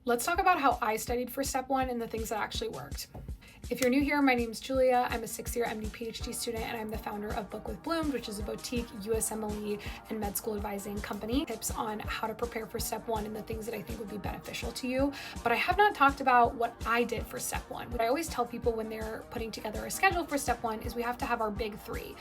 Let's talk about how I studied for step one and the things that actually worked. If you're new here, my name is Julia. I'm a 6th-year MD PhD student, and I'm the founder of Book with Bloomed, which is a boutique USMLE and med school advising company. Tips on how to prepare for step one and the things that I think would be beneficial to you. But I have not talked about what I did for step one. What I always tell people when they're putting together a schedule for step one is we have to have our big three: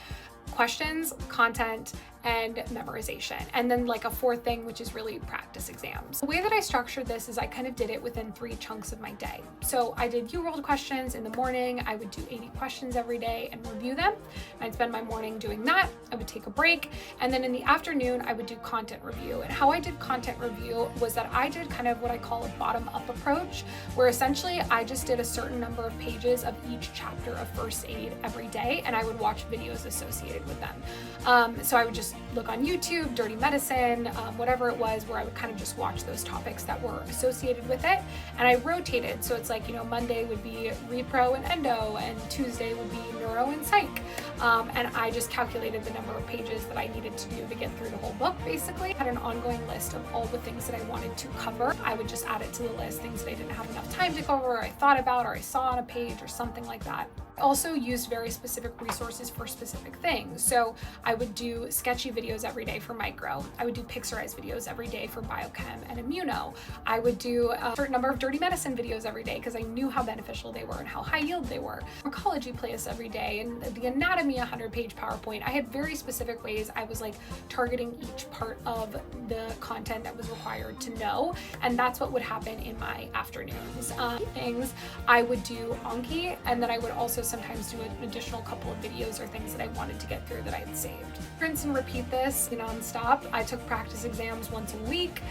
questions, content, and memorization. And then like a fourth thing, which is really practice exams. The way that I structured this is I kind of did it within 3 chunks of my day. So I did UWorld questions in the morning. I would do 80 questions every day and review them. I'd spend my morning doing that. I would take a break. And then in the afternoon, I would do content review. And how I did content review was that I did kind of what I call a bottom-up approach, where essentially I just did a certain number of pages of each chapter of first aid every day, and I would watch videos associated with them. So I would just look on YouTube, Dirty Medicine, whatever it was, where I would kind of just watch those topics that were associated with it. And I rotated. So it's like, Monday would be repro and endo, and Tuesday would be neuro and psych. And I just calculated the number of pages that I needed to do to get through the whole book, basically. I had an ongoing list of all the things that I wanted to cover. I would just add it to the list, things that I didn't have enough time to cover, or I thought about, or I saw on a page, or something like that. I also used very specific resources for specific things. So I would do sketchy videos every day for micro. I would do pixarized videos every day for biochem and immuno. I would do a certain number of dirty medicine videos every day because I knew how beneficial they were and how high yield they were. Oncology playlists every day, and the anatomy 100-page PowerPoint. I had very specific ways I was like targeting each part of the content that was required to know, and that's what would happen in my afternoons. Things I would do Anki, and then I would also sometimes do an additional couple of videos or things that I wanted to get through that I had saved. Rinse and repeat this non-stop. I took practice exams once a week.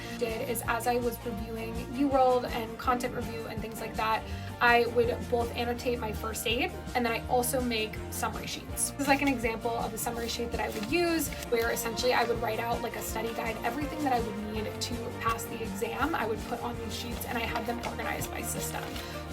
As I was reviewing UWorld and content review and things like that, I would both annotate my first aid, and then I also make summary sheets. This is like an example of a summary sheet that I would use, where essentially I would write out like a study guide, everything that I would need to pass the exam, I would put on these sheets, and I had them organized by system.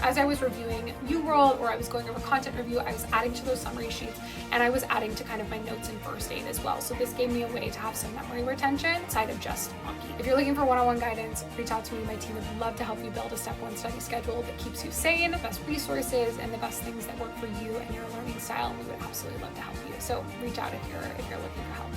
As I was reviewing UWorld or I was going over content review, I was adding to those summary sheets, and I was adding to kind of my notes in first aid as well. So this gave me a way to have some memory retention outside of just Anki. If you're looking for one-on-one guidance, reach out to me. My team would love to help you build a step one study schedule that keeps you sane, the best resources, and the best things that work for you and your learning style. And we would absolutely love to help you. So reach out if you're looking for help.